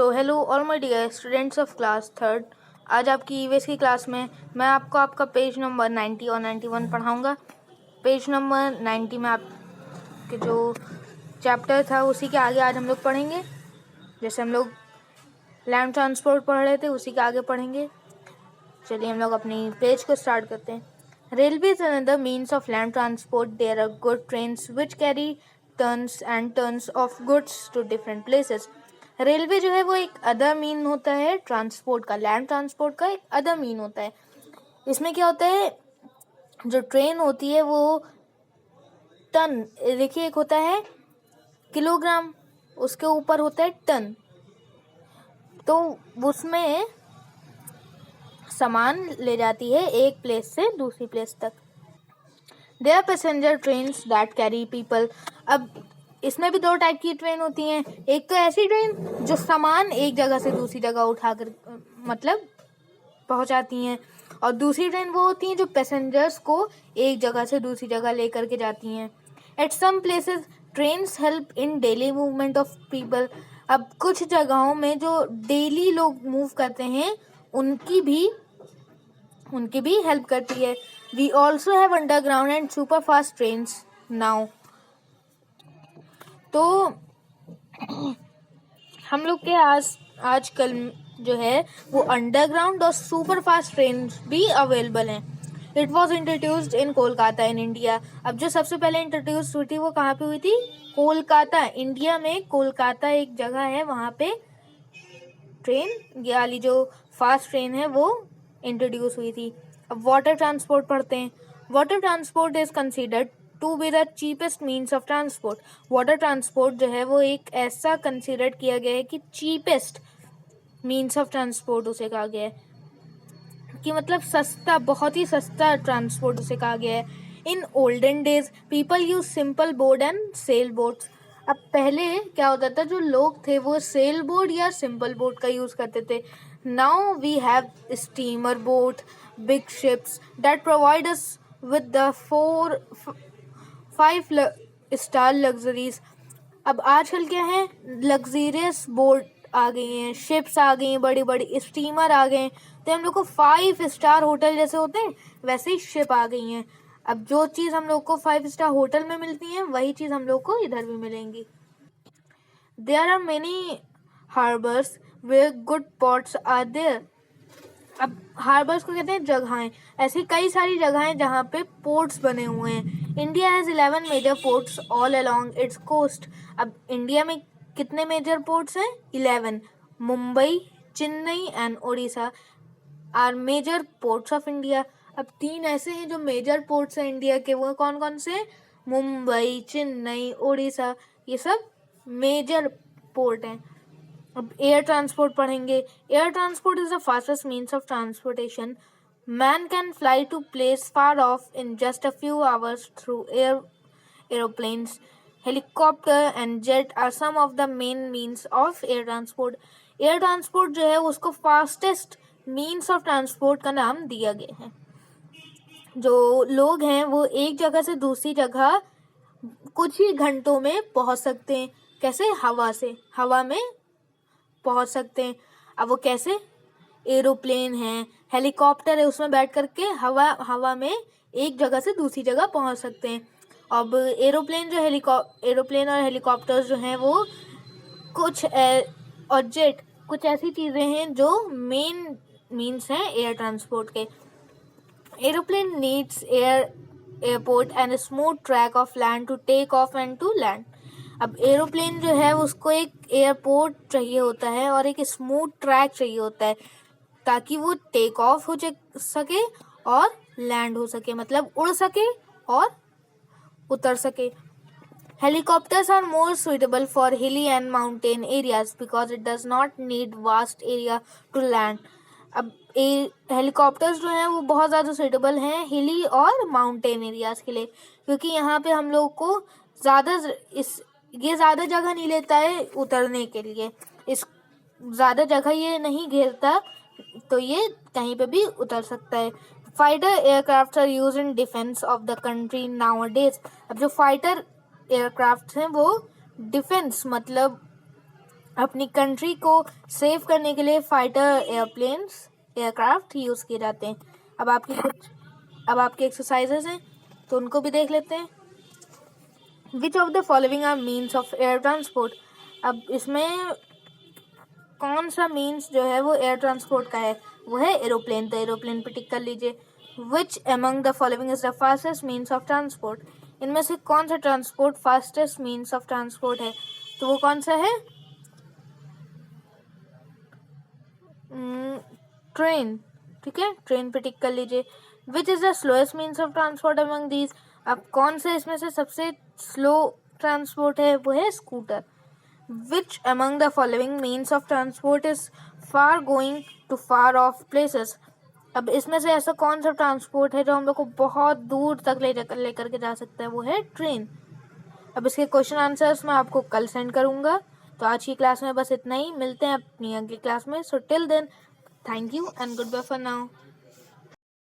So hello all my dear students of class third. आज आपकी EVS की class में मैं आपको आपका पेज नंबर 90 और 91 पढ़ाऊंगा। पेज नंबर 90 में आपके जो चैप्टर था उसी के आगे आज हम लोग पढ़ेंगे। जैसे हम लोग लैंड ट्रांसपोर्ट पढ़ रहे थे उसी के आगे पढ़ेंगे। चलिए हम लोग अपनी पेज को स्टार्ट करते हैं। Railway is another means of land transport. There are good trains which carry tons and tons of goods to different places. Railway जो है वो एक अदर मीन होता है ट्रांसपोर्ट का, लैंड ट्रांसपोर्ट का एक अदर मीन होता है। इसमें क्या होता है, जो ट्रेन होती है वो टन, देखिए एक होता है किलोग्राम, उसके ऊपर होता है टन, तो उसमें सामान ले जाती है एक प्लेस से दूसरी प्लेस तक। There are passenger trains that carry people. अब इसमें भी दो टाइप की ट्रेन होती हैं। एक तो ऐसी ट्रेन जो सामान एक जगह से दूसरी जगह उठाकर मतलब पहुंचाती हैं, और दूसरी ट्रेन वो होती हैं जो पैसेंजर्स को एक जगह से दूसरी जगह लेकर के जाती हैं। At some places trains help in daily movement of people. अब कुछ जगहों में जो डेली लोग मूव करते हैं उनकी भी हेल्प करती है। We also have underground and super fast trains now. तो हम लोग के आजकल जो है वो अंडरग्राउंड और सुपर फास्ट ट्रेन भी अवेलेबल हैं। It was introduced in Kolkata in India. अब जो सबसे पहले इंट्रोड्यूस हुई थी वो कहाँ पे हुई थी? कोलकाता, इंडिया में कोलकाता एक जगह है, वहाँ पे ट्रेन ये वाली जो फास्ट ट्रेन है वो इंट्रोड्यूस हुई थी। अब वाटर ट्रांसपोर्ट पढ़ते हैं। Water transport is considered to be the cheapest means of transport. Water transport जो है वो एक ऐसा कंसिडर किया गया है कि चीपेस्ट मीन्स ऑफ ट्रांसपोर्ट उसे कहा गया है, कि मतलब सस्ता, बहुत ही सस्ता ट्रांसपोर्ट उसे कहा गया है। In olden days people use simple boat and sail boats. अब पहले क्या होता था, जो लोग थे वो सेल बोट या सिंपल बोट का यूज करते थे। Now we have steamer boat, big ships that provide us with the 5 star luxuries. अब आजकल क्या है, लग्जरियस बोट आ गई हैं, शिप्स आ गई हैं, बड़ी बड़ी स्टीमर आ गए हैं, तो हम लोग को 5 स्टार होटल जैसे होते हैं वैसे ही शिप आ गई हैं। अब जो चीज़ हम लोग को 5 स्टार होटल में मिलती है वही चीज़ हम लोग को इधर भी मिलेंगी। There are many harbours where good ports are there. अब हार्बर्स को कहते हैं जगहें, ऐसी कई सारी जगहें जहाँ पे पोर्ट्स बने हुए हैं। India has 11 major ports all along its coast. अब इंडिया में कितने मेजर पोर्ट्स हैं? 11। Mumbai, Chennai and Orissa are major ports of India. अब 3 ऐसे हैं जो मेजर पोर्ट्स हैं इंडिया के, वो कौन कौन से? मुंबई, चेन्नई, उड़ीसा, ये सब मेजर पोर्ट हैं। अब एयर ट्रांसपोर्ट पढ़ेंगे। Air transport is the fastest means of transportation. Man can fly to place far off in just a few hours through aeroplanes. Helicopter and jet are some of the main means of air transport. Air transport जो है उसको fastest means of transport का नाम दिया गया है। जो लोग हैं वो एक जगह से दूसरी जगह कुछ ही घंटों में पहुंच सकते हैं। कैसे? हवा से, हवा में पहुंच सकते हैं। अब वो कैसे? एरोप्लेन है, हेलीकॉप्टर है, उसमें बैठ करके हवा में एक जगह से दूसरी जगह पहुंच सकते हैं। अब एरोप्लेन और हेलीकॉप्टर्स जो हैं वो कुछ और जेट, कुछ ऐसी चीज़ें हैं जो मेन मीन्स हैं एयर ट्रांसपोर्ट के। Aeroplane needs airport and smooth track of land to take off and to land. अब एरोप्लेन जो है उसको एक एयरपोर्ट चाहिए होता है और एक स्मूथ ट्रैक चाहिए होता है ताकि वो टेक ऑफ हो सके और लैंड हो सके, मतलब उड़ सके और उतर सके। Helicopters are more suitable for hilly and mountain areas because it does not need vast area to land. अब हेलीकॉप्टर्स जो हैं वो बहुत ज़्यादा सुइटेबल हैं हिली और माउंटेन एरियाज के लिए, क्योंकि यहाँ पे हम लोग को ये ज़्यादा जगह नहीं लेता है उतरने के लिए, इस ज़्यादा जगह ये नहीं घेरता, तो ये कहीं पे भी उतर सकता है। Fighter aircraft are use in defence of the country nowadays. अब जो फाइटर एयरक्राफ्ट हैं वो डिफेंस मतलब अपनी कंट्री को सेव करने के लिए फाइटर एयरक्राफ्ट यूज़ किए जाते हैं। अब आपकी एक्सरसाइजेस हैं तो उनको भी देख लेते हैं। Which of the following are means of air transport. अब इसमें कौन सा मीन्स जो है वो एयर ट्रांसपोर्ट का है, वो है एरोप्लेन। तो एरोप्लेन पे टिक कर लीजिए। Which among the following is the fastest means of transport. इनमें से कौन सा transport fastest means of transport है, तो वो कौन सा है, ट्रेन। ठीक है, ट्रेन पे टिक कर लीजिए। Which is the slowest means of transport among these. अब कौन से इसमें से सबसे स्लो ट्रांसपोर्ट है, वो है scooter. Which among the following means of transport is far going to far off places। अब इसमें से ऐसा कौन सा ट्रांसपोर्ट है जो हम लोग को बहुत दूर तक लेकर के जा सकता है, वो है ट्रेन। अब इसके क्वेश्चन आंसर्स मैं आपको कल सेंड करूंगा। तो आज की क्लास में बस इतना ही, मिलते हैं अपनी अगली क्लास में। So till then, thank you and goodbye for now.